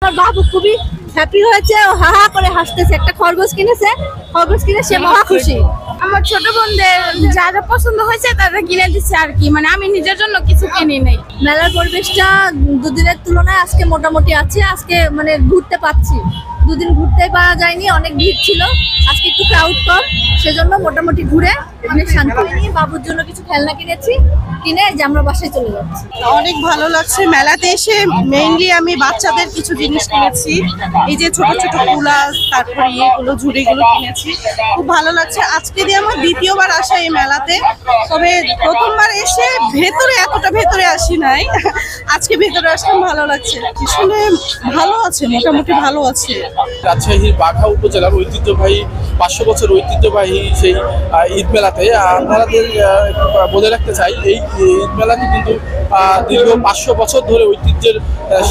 আমার বাবু খুবই হ্যাপি হয়েছে, ও হা হা করে হাসতেছে। একটা খরগোশ কিনেছে, খরগোশ কিনে সে মহা খুশি। আমার ছোট বোনদের যা যা পছন্দ হয়েছে তাদের কিনে দিচ্ছে আর কি, মানে আমি নিজের জন্য কিছু কিনি নাই। মেলার পরিবেশটা দুদিনের তুলনায় আজকে মোটামুটি আছে। আজকে মানে ঘুরতে পাচ্ছি, দুদিন ঘুরতে পারা যায়নি, অনেক ভিড় ছিল। আজকে একটু ক্রাউড কম, সেজন্য মোটামুটি ঘুরে অনেক শান্তি নিয়ে বাবুর জন্য কিছু খেলনা কিনেছি, কিনে যে আমরা বাসায় চলে যাচ্ছি। অনেক ভালো লাগছে মেলাতে এসে। মেইনলি আমি বাচ্চাদের কিছু জিনিস কিনেছি, এই যে ছোট ছোট কুলা, তারপরে এগুলো ঝুড়িগুলো কিনেছি, খুব ভালো লাগছে। আজকে দিয়ে আমার দ্বিতীয়বার আসা এই মেলাতে, তবে প্রথমবার এসে ভেতরে এতটা ভেতরে আসি নাই, আজকে ভেতরে আসলাম, ভালো লাগছে। আসলে ভালো আছে, মোটামুটি ভালো আছে। রাজশাহীর বাঘা উপজেলার ঐতিহ্যবাহী 500 বছর ঐতিহ্যবাহী সেই ঈদ মেলাতে আপনাদের বলে রাখতে চাই, এই ঈদ মেলাটি কিন্তু দীর্ঘ 500 বছর ধরে ঐতিহ্যের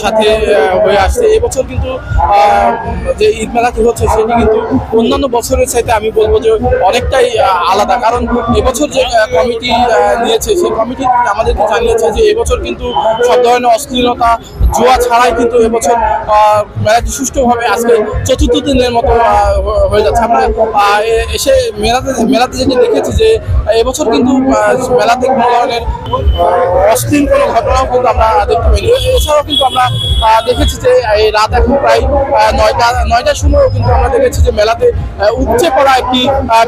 সাথে হয়ে আসছে। এবছর কিন্তু যে ঈদ মেলাটি হচ্ছে সেটি কিন্তু অন্যান্য বছরের চাইতে আমি বলবো যে অনেকটাই আলাদা, কারণ এবছর যে কমিটি নিয়েছে সেই কমিটি আমাদেরকে জানিয়েছে যে এবছর কিন্তু সব ধরনের অশ্লীলতা জুয়া ছাড়াই কিন্তু এবছর মেলাটি সুষ্ঠুভাবে আজকে চতুর্থ দিনের মতো হয়ে যাচ্ছে। আমরা এসে মেলাতে যেটা দেখেছি যে এবছর কিন্তু মেলাতে কোনো ধরনের অশ্লীল কোনো ঘটনাও কিন্তু আমরা দেখতে পাইনি। এছাড়াও কিন্তু আমরা দেখেছি যে এই রাত এখন প্রায় 9টার সময়ও কিন্তু আমরা দেখেছি যে মেলাতে উপচে পড়া একটি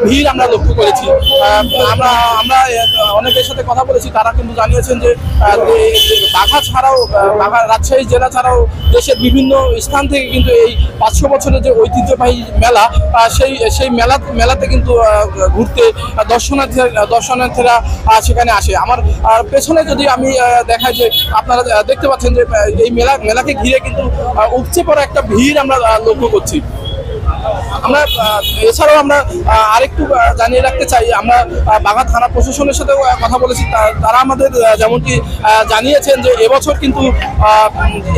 ভিড় আমরা লক্ষ্য করেছি। আমরা অনেকের সাথে কথা বলেছি, তারা কিন্তু জানিয়েছেন যে বাঘা ছাড়াও, বাঘা রাজশাহী জেলা ছাড়াও দেশের বিভিন্ন স্থান থেকে কিন্তু এই 500 বছরের যে ঐতিহ্যবাহী মেলা, সেই মেলাতে কিন্তু ঘুরতে দর্শনার্থীরা সেখানে আসে। আমার পেছনে যদি আমি দেখাই যে আপনারা দেখতে পাচ্ছেন যে এই মেলাকে ঘিরে কিন্তু উপচে পড়া একটা ভিড় আমরা লক্ষ্য করছি। আমরা এছাড়াও আমরা আরেকটু জানিয়ে রাখতে চাই, আমরা বাঘা থানা প্রশাসনের সাথে কথা বলেছি, তারা আমাদের যেমনটি জানিয়েছেন যে এবছর কিন্তু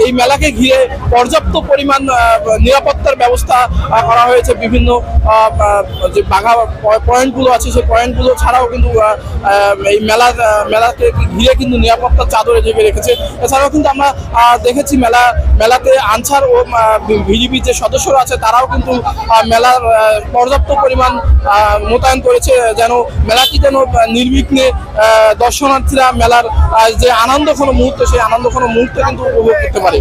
এই মেলাকে ঘিরে পর্যাপ্ত পরিমাণ নিরাপত্তার ব্যবস্থা করা হয়েছে। বিভিন্ন যে বাঘা পয়েন্টগুলো আছে সেই পয়েন্টগুলো ছাড়াও কিন্তু এই মেলাকে ঘিরে কিন্তু নিরাপত্তার চাদরে ঢেকে রেখেছে। এছাড়াও কিন্তু আমরা দেখেছি মেলাতে আনসার ও ভিডিপি যে সদস্যরা আছে তারাও কিন্তু মেলার পর্যাপ্ত পরিমাণ মোতায়েন করেছে, যেন মেলাটি যেন নির্বিঘ্নে দর্শনার্থীরা মেলার যে আনন্দঘন মুহূর্ত সেই আনন্দঘন মুহূর্তে কিন্তু উপভোগ করতে পারে।